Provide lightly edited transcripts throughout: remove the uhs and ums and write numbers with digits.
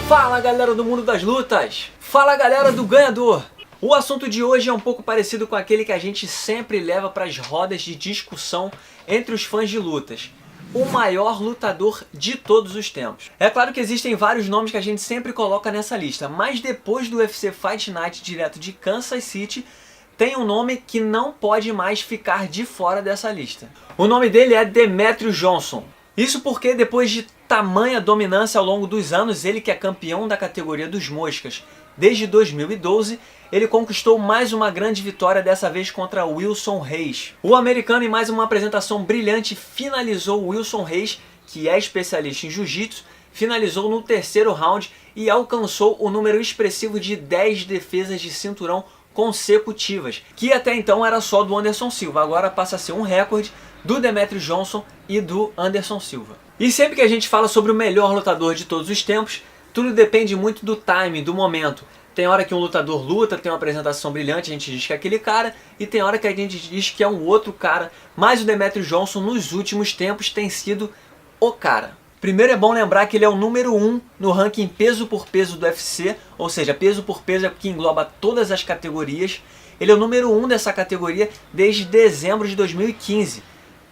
Fala galera do mundo das lutas! Fala galera do ganhador! O assunto de hoje é um pouco parecido com aquele que a gente sempre leva para as rodas de discussão entre os fãs de lutas. O maior lutador de todos os tempos. É claro que existem vários nomes que a gente sempre coloca nessa lista, mas depois do UFC Fight Night direto de Kansas City, tem um nome que não pode mais ficar de fora dessa lista. O nome dele é Demetrious Johnson. Isso porque depois de tamanha dominância ao longo dos anos, ele que é campeão da categoria dos moscas desde 2012, ele conquistou mais uma grande vitória, dessa vez contra Wilson Reis. O americano, em mais uma apresentação brilhante, finalizou Wilson Reis, que é especialista em jiu-jitsu, finalizou no terceiro round e alcançou o número expressivo de 10 defesas de cinturão consecutivas, que até então era só do Anderson Silva, agora passa a ser um recorde do Demetrious Johnson e do Anderson Silva. E sempre que a gente fala sobre o melhor lutador de todos os tempos, tudo depende muito do timing, do momento. Tem hora que um lutador luta, tem uma apresentação brilhante, a gente diz que é aquele cara, e tem hora que a gente diz que é um outro cara, mas o Demetrious Johnson nos últimos tempos tem sido o cara. Primeiro é bom lembrar que ele é o número 1 no ranking peso por peso do UFC, ou seja, peso por peso é que engloba todas as categorias. Ele é o número 1 dessa categoria desde dezembro de 2015.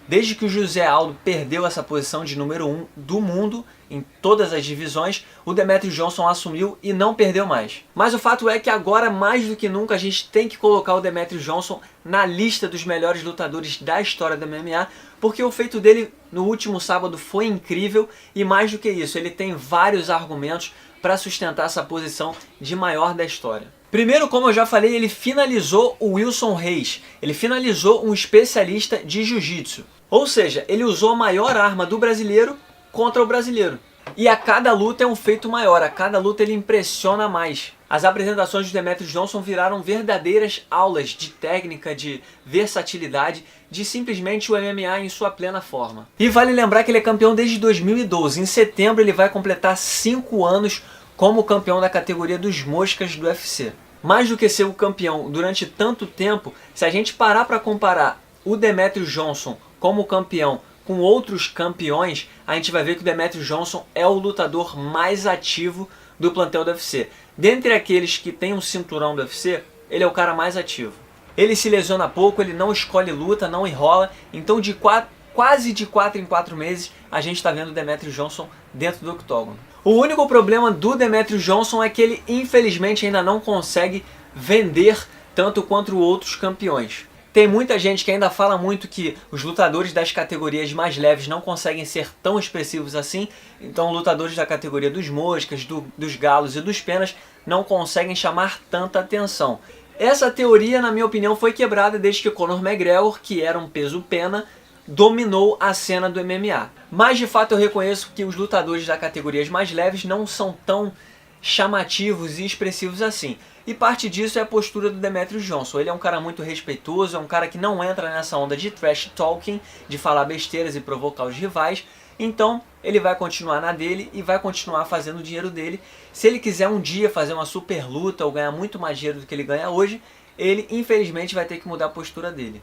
Desde que o José Aldo perdeu essa posição de número 1 do mundo em todas as divisões, o Demetrious Johnson assumiu e não perdeu mais. Mas o fato é que agora, mais do que nunca, a gente tem que colocar o Demetrious Johnson na lista dos melhores lutadores da história do MMA, porque o feito dele no último sábado foi incrível e, mais do que isso, ele tem vários argumentos para sustentar essa posição de maior da história. Primeiro, como eu já falei, ele finalizou o Wilson Reis. Ele finalizou um especialista de jiu-jitsu. Ou seja, ele usou a maior arma do brasileiro contra o brasileiro. E a cada luta é um feito maior, a cada luta ele impressiona mais. As apresentações de Demetrious Johnson viraram verdadeiras aulas de técnica, de versatilidade, de simplesmente o MMA em sua plena forma. E vale lembrar que ele é campeão desde 2012. Em setembro ele vai completar 5 anos como campeão da categoria dos moscas do UFC. Mais do que ser o campeão durante tanto tempo, se a gente parar para comparar o Demetrious Johnson como campeão com outros campeões, a gente vai ver que o Demetrious Johnson é o lutador mais ativo do plantel do UFC. Dentre aqueles que tem um cinturão do UFC, ele é o cara mais ativo. Ele se lesiona pouco, ele não escolhe luta, não enrola, então quase de 4 em 4 meses a gente está vendo o Demetrious Johnson dentro do octógono. O único problema do Demetrious Johnson é que ele infelizmente ainda não consegue vender tanto quanto outros campeões. Tem muita gente que ainda fala muito que os lutadores das categorias mais leves não conseguem ser tão expressivos assim, então lutadores da categoria dos moscas, dos galos e dos penas não conseguem chamar tanta atenção. Essa teoria, na minha opinião, foi quebrada desde que Conor McGregor, que era um peso pena, dominou a cena do MMA. Mas de fato eu reconheço que os lutadores das categorias mais leves não são tão chamativos e expressivos assim. E parte disso é a postura do Demetrious Johnson. Ele é um cara muito respeitoso, é um cara que não entra nessa onda de trash talking, de falar besteiras e provocar os rivais. Então ele vai continuar na dele e vai continuar fazendo o dinheiro dele. Se ele quiser um dia fazer uma super luta ou ganhar muito mais dinheiro do que ele ganha hoje, ele infelizmente vai ter que mudar a postura dele.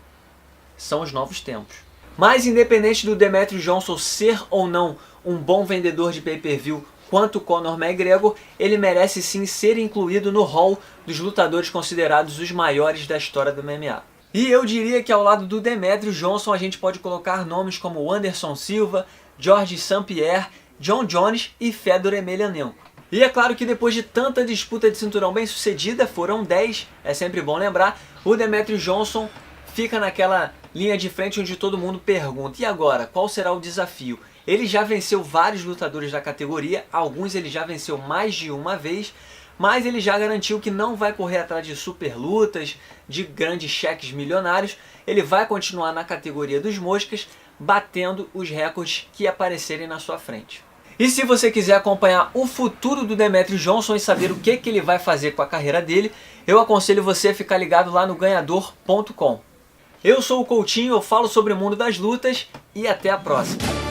São os novos tempos. Mas independente do Demetrious Johnson ser ou não um bom vendedor de pay-per-view quanto Conor McGregor, ele merece sim ser incluído no hall dos lutadores considerados os maiores da história do MMA. E eu diria que ao lado do Demetrious Johnson a gente pode colocar nomes como Anderson Silva, Georges St-Pierre, John Jones e Fedor Emelianenko. E é claro que depois de tanta disputa de cinturão bem sucedida, foram 10, é sempre bom lembrar, o Demetrious Johnson fica naquela linha de frente onde todo mundo pergunta, e agora, qual será o desafio? Ele já venceu vários lutadores da categoria, alguns ele já venceu mais de uma vez, mas ele já garantiu que não vai correr atrás de super lutas, de grandes cheques milionários, ele vai continuar na categoria dos moscas, batendo os recordes que aparecerem na sua frente. E se você quiser acompanhar o futuro do Demetrious Johnson e saber o que ele vai fazer com a carreira dele, eu aconselho você a ficar ligado lá no ganhador.com. Eu sou o Coutinho, eu falo sobre o mundo das lutas e até a próxima.